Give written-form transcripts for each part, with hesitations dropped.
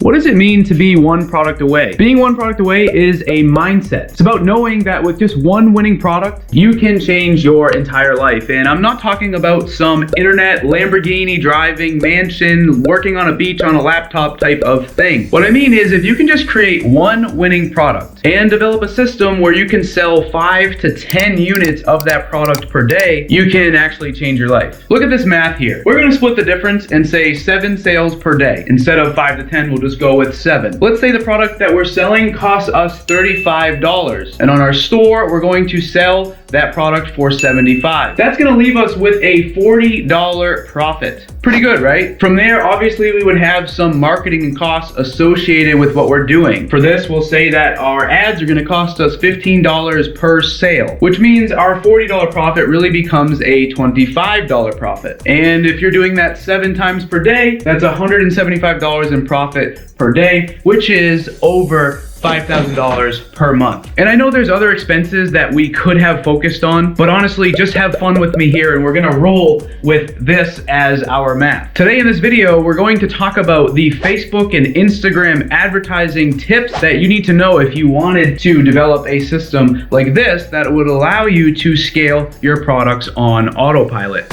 What does it mean to be one product away? Being one product away is a mindset. It's about knowing that with just one winning product, you can change your entire life. And I'm not talking about some internet Lamborghini driving mansion, working on a beach on a laptop type of thing. What I mean is if you can just create one winning product and develop a system where you can sell 5 to 10 units of that product per day, you can actually change your life. Look at this math here. We're going to split the difference and say 7 sales per day. Instead of 5 to 10, we'll just go with 7. Let's say the product that we're selling costs us $35. And on our store, we're going to sell that product for $75. That's going to leave us with a $40 profit. Pretty good, right? From there, obviously, we would have some marketing costs associated with what we're doing. For this, we'll say that our ads are going to cost us $15 per sale, which means our $40 profit really becomes a $25 profit. And if you're doing that 7 times per day, that's $175 in profit per day, which is over $5,000 per month. And I know there's other expenses that we could have focused on, but honestly, just have fun with me here and we're gonna roll with this as our math. Today in this video, we're going to talk about the Facebook and Instagram advertising tips that you need to know if you wanted to develop a system like this that would allow you to scale your products on autopilot.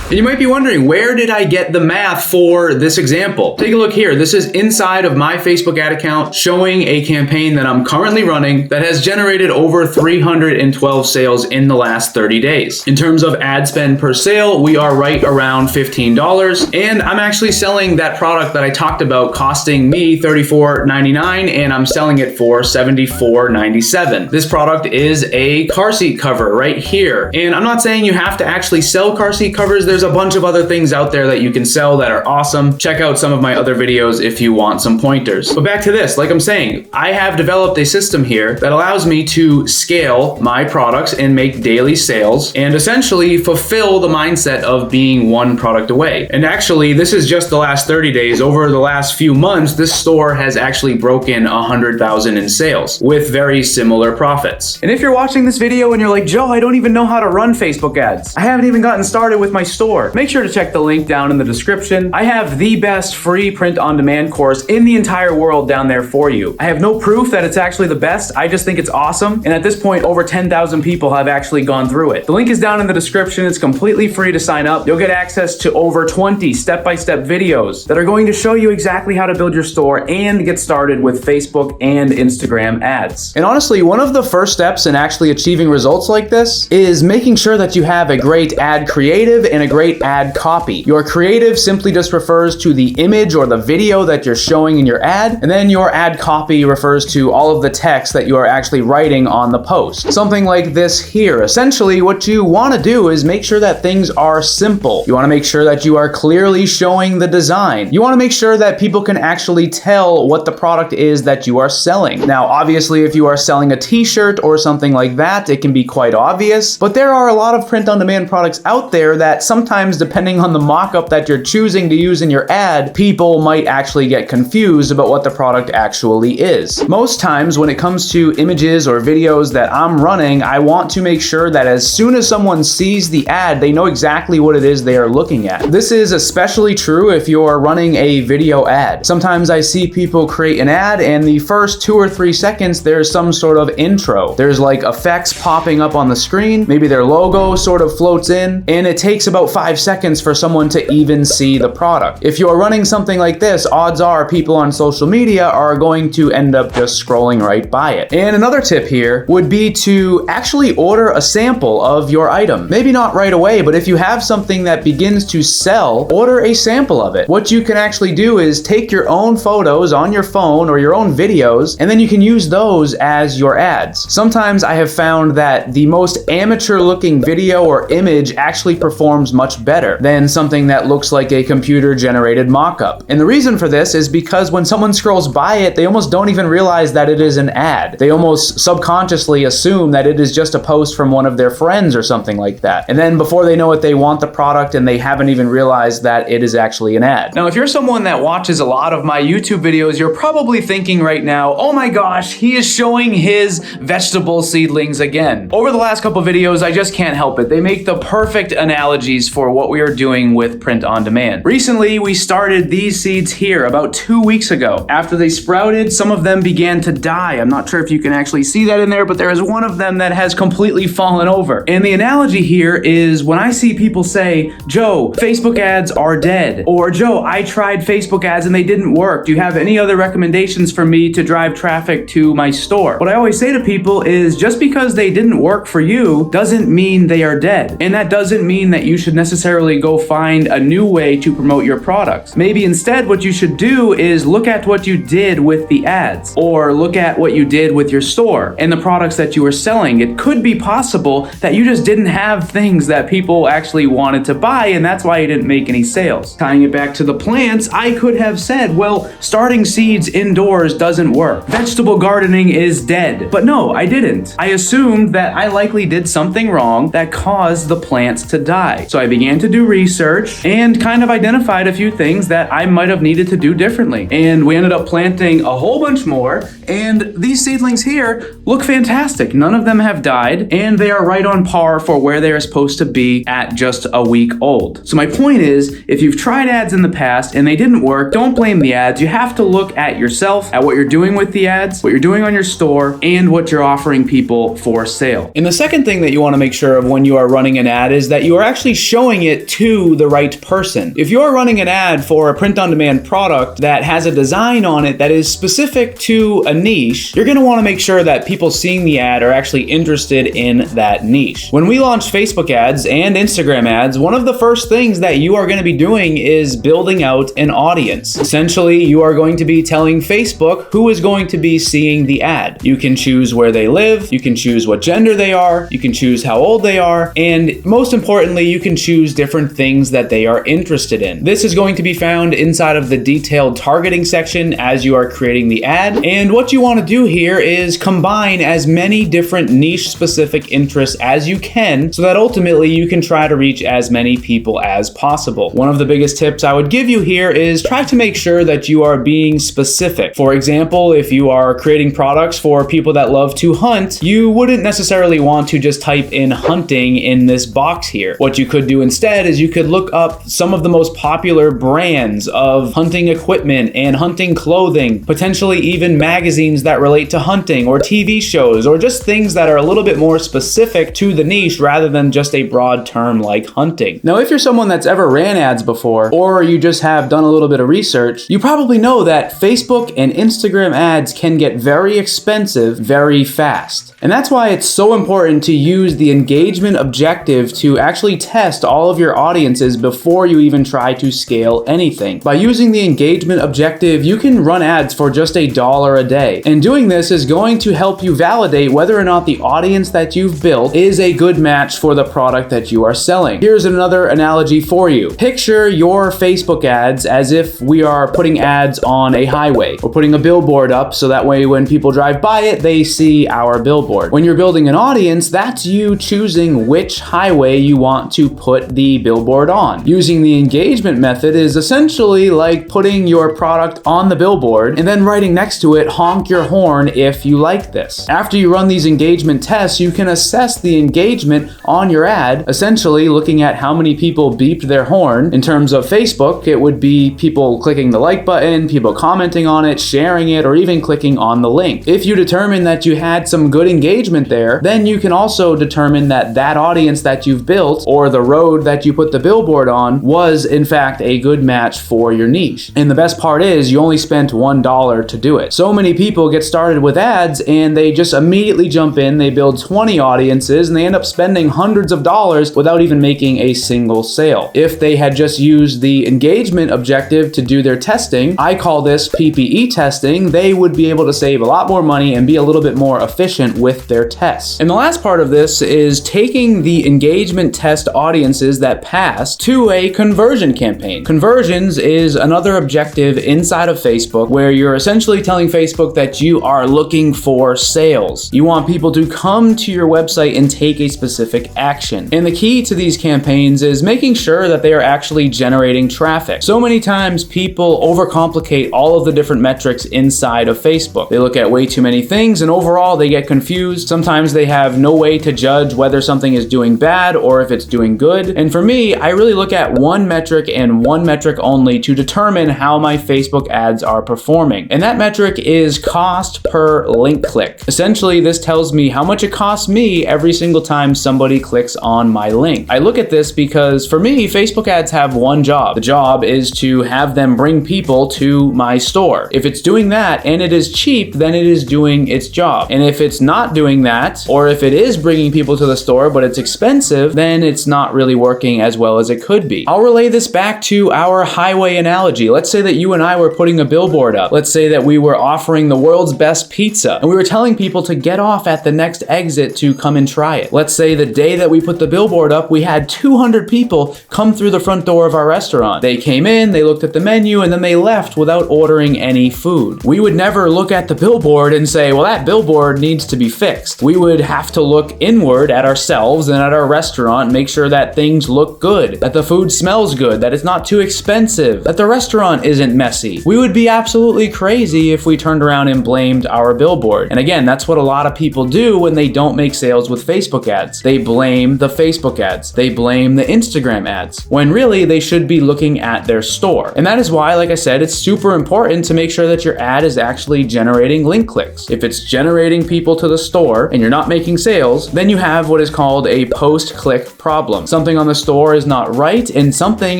And you might be wondering, where did I get the math for this example? Take a look here. This is inside of my Facebook ad account showing a campaign that I'm currently running that has generated over 312 sales in the last 30 days. In terms of ad spend per sale, we are right around $15. And I'm actually selling that product that I talked about costing me $34.99 and I'm selling it for $74.97. This product is a car seat cover right here. And I'm not saying you have to actually sell car seat covers. There's a bunch of other things out there that you can sell that are awesome. Check out some of my other videos if you want some pointers. But back to this, like I'm saying, I have developed a system here that allows me to scale my products and make daily sales and essentially fulfill the mindset of being one product away. And actually, this is just the last 30 days. Over the last few months, this store has actually broken 100,000 in sales with very similar profits. And if you're watching this video and you're like, Joe, I don't even know how to run Facebook ads. I haven't even gotten started with my store. Make sure to check the link down in the description. I have the best free print-on-demand course in the entire world down there for you. I have no proof that it's actually the best. I just think it's awesome. And at this point, over 10,000 people have actually gone through it. The link is down in the description. It's completely free to sign up. You'll get access to over 20 step-by-step videos that are going to show you exactly how to build your store and get started with Facebook and Instagram ads. And honestly, one of the first steps in actually achieving results like this is making sure that you have a great ad creative and a great ad copy. Your creative simply just refers to the image or the video that you're showing in your ad, and then your ad copy refers to all of the text that you are actually writing on the post. Something like this here. Essentially, what you want to do is make sure that things are simple. You want to make sure that you are clearly showing the design. You want to make sure that people can actually tell what the product is that you are selling. Now, obviously, if you are selling a t-shirt or something like that, it can be quite obvious, but there are a lot of print-on-demand products out there that sometimes, depending on the mock-up that you're choosing to use in your ad, people might actually get confused about what the product actually is. Most times when it comes to images or videos that I'm running, I want to make sure that as soon as someone sees the ad, they know exactly what it is they are looking at. This is especially true if you're running a video ad. Sometimes I see people create an ad and the first 2 or 3 seconds, there's some sort of intro. There's like effects popping up on the screen, maybe their logo sort of floats in, and it takes about 5 seconds for someone to even see the product. If you're running something like this, odds are people on social media are going to end up just scrolling right by it. And another tip here would be to actually order a sample of your item. Maybe not right away, but if you have something that begins to sell, order a sample of it. What you can actually do is take your own photos on your phone or your own videos, and then you can use those as your ads. Sometimes I have found that the most amateur looking video or image actually performs much better than something that looks like a computer generated mock-up. And the reason for this is because when someone scrolls by it, they almost don't even realize that it is an ad. They almost subconsciously assume that it is just a post from one of their friends or something like that. And then before they know it, they want the product and they haven't even realized that it is actually an ad. Now, if you're someone that watches a lot of my YouTube videos, you're probably thinking right now, oh my gosh, he is showing his vegetable seedlings again. Over the last couple videos, I just can't help it. They make the perfect analogies for what we are doing with print on demand. Recently, we started these seeds here about 2 weeks ago. After they sprouted, some of them began to die. I'm not sure if you can actually see that in there, but there is one of them that has completely fallen over. And the analogy here is when I see people say, Joe, Facebook ads are dead, or Joe, I tried Facebook ads and they didn't work. Do you have any other recommendations for me to drive traffic to my store? What I always say to people is just because they didn't work for you doesn't mean they are dead. And that doesn't mean that you should necessarily go find a new way to promote your products. Maybe instead what you should do is look at what you did with the ads, or look at what you did with your store and the products that you were selling. It could be possible that you just didn't have things that people actually wanted to buy, and that's why you didn't make any sales. Tying it back to the plants, I could have said, well, starting seeds indoors doesn't work. Vegetable gardening is dead. But no, I didn't. I assumed that I likely did something wrong that caused the plants to die. So I began to do research and kind of identified a few things that I might have needed to do differently. And we ended up planting a whole bunch more, and these seedlings here look fantastic. None of them have died, and they are right on par for where they are supposed to be at just a week old. So my point is, if you've tried ads in the past and they didn't work, don't blame the ads. You have to look at yourself, at what you're doing with the ads, what you're doing on your store, and what you're offering people for sale. And the second thing that you want to make sure of when you are running an ad is that you are actually showing it to the right person. If you're running an ad for a print-on-demand product that has a design on it that is specific to a niche, you're going to want to make sure that people seeing the ad are actually interested in that niche. When we launched Facebook ads and Instagram ads, one of the first things that you are going to be doing is building out an audience. Essentially, you are going to be telling Facebook who is going to be seeing the ad. You can choose where they live, you can choose what gender they are, you can choose how old they are, and most importantly, you can choose different things that they are interested in. This is going to be found inside of the detailed targeting section as you are creating the ad. And what you want to do here is combine as many different niche specific interests as you can so that ultimately you can try to reach as many people as possible. One of the biggest tips I would give you here is try to make sure that you are being specific. For example, if you are creating products for people that love to hunt, you wouldn't necessarily want to just type in hunting in this box here. What you could do instead is you could look up some of the most popular brands of hunting equipment and hunting clothing, potentially even magazines that relate to hunting, or TV shows, or just things that are a little bit more specific to the niche rather than just a broad term like hunting. Now, if you're someone that's ever ran ads before, or you just have done a little bit of research, you probably know that Facebook and Instagram ads can get very expensive very fast. And that's why it's so important to use the engagement objective to actually test all of your audiences before you even try to scale anything. By using the engagement objective, you can run ads for just $1 a day. And doing this is going to help you validate whether or not the audience that you've built is a good match for the product that you are selling. Here's another analogy for you. Picture your Facebook ads as if we are putting ads on a highway. We're putting a billboard up so that way when people drive by it, they see our billboard. When you're building an audience, that's you choosing which highway you want to put the billboard on. Using the engagement method is essentially like putting your product on the billboard and then writing next to it, honk your horn if you like this. After you run these engagement tests, you can assess the engagement on your ad, essentially looking at how many people beeped their horn. In terms of Facebook, it would be people clicking the like button, people commenting on it, sharing it, or even clicking on the link. If you determine that you had some good engagement there, then you can also determine that that audience that you've built, or the road that you put the billboard on, was in fact a good match for your niche. And the best part is you only spent $1 to do it. So many people get started with ads and they just immediately jump in, they build 20 audiences, and they end up spending hundreds of dollars without even making a single sale. If they had just used the engagement objective to do their testing, I call this PPE testing, they would be able to save a lot more money and be a little bit more efficient with their tests. And the last part of this is taking the engagement test audiences that pass to a conversion campaign. Conversions is another objective inside of Facebook where you're essentially telling Facebook that you are looking for sales. You want people to come to your website and take a specific action. And the key to these campaigns is making sure that they are actually generating traffic. So many times people overcomplicate all of the different metrics inside of Facebook. They look at way too many things and overall they get confused. Sometimes they have no way to judge whether something is doing bad or if it's doing good. good. And for me, I really look at one metric and one metric only to determine how my Facebook ads are performing. And that metric is cost per link click. Essentially, this tells me how much it costs me every single time somebody clicks on my link. I look at this because for me, Facebook ads have one job. The job is to have them bring people to my store. If it's doing that and it is cheap, then it is doing its job. And if it's not doing that, or if it is bringing people to the store but it's expensive, then it's not really working as well as it could be. I'll relay this back to our highway analogy. Let's say that you and I were putting a billboard up. Let's say that we were offering the world's best pizza and we were telling people to get off at the next exit to come and try it. Let's say the day that we put the billboard up, we had 200 people come through the front door of our restaurant. They came in, they looked at the menu, and then they left without ordering any food. We would never look at the billboard and say, well, that billboard needs to be fixed. We would have to look inward at ourselves and at our restaurant, make sure that things look good, that the food smells good, that it's not too expensive, that the restaurant isn't messy. We would be absolutely crazy if we turned around and blamed our billboard. And again, that's what a lot of people do when they don't make sales with Facebook ads. They blame the Facebook ads. They blame the Instagram ads, when really they should be looking at their store. And that is why, like I said, it's super important to make sure that your ad is actually generating link clicks. If it's generating people to the store and you're not making sales, then you have what is called a post-click problem. Something on the store is not right and something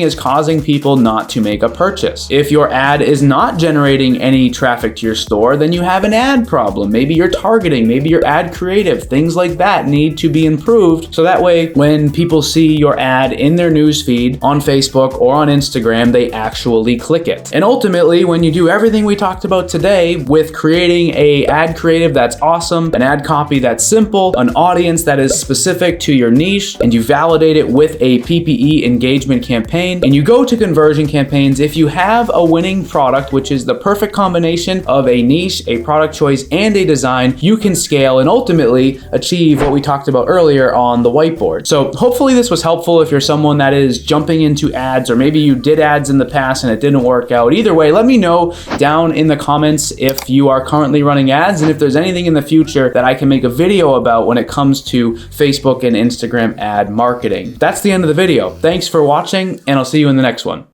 is causing people not to make a purchase. If your ad is not generating any traffic to your store, then you have an ad problem. Maybe your targeting, maybe your ad creative, things like that need to be improved. So that way, when people see your ad in their newsfeed on Facebook or on Instagram, they actually click it. And ultimately, when you do everything we talked about today with creating a ad creative that's awesome, an ad copy that's simple, an audience that is specific to your niche, and you validate it with a PPE engagement campaign, and you go to conversion campaigns, if you have a winning product, which is the perfect combination of a niche, a product choice, and a design, you can scale and ultimately achieve what we talked about earlier on the whiteboard. So hopefully this was helpful if you're someone that is jumping into ads, or maybe you did ads in the past and it didn't work out. Either way, let me know down in the comments if you are currently running ads and if there's anything in the future that I can make a video about when it comes to Facebook and Instagram ad marketing. That's the end of the video. Thanks for watching, and I'll see you in the next one.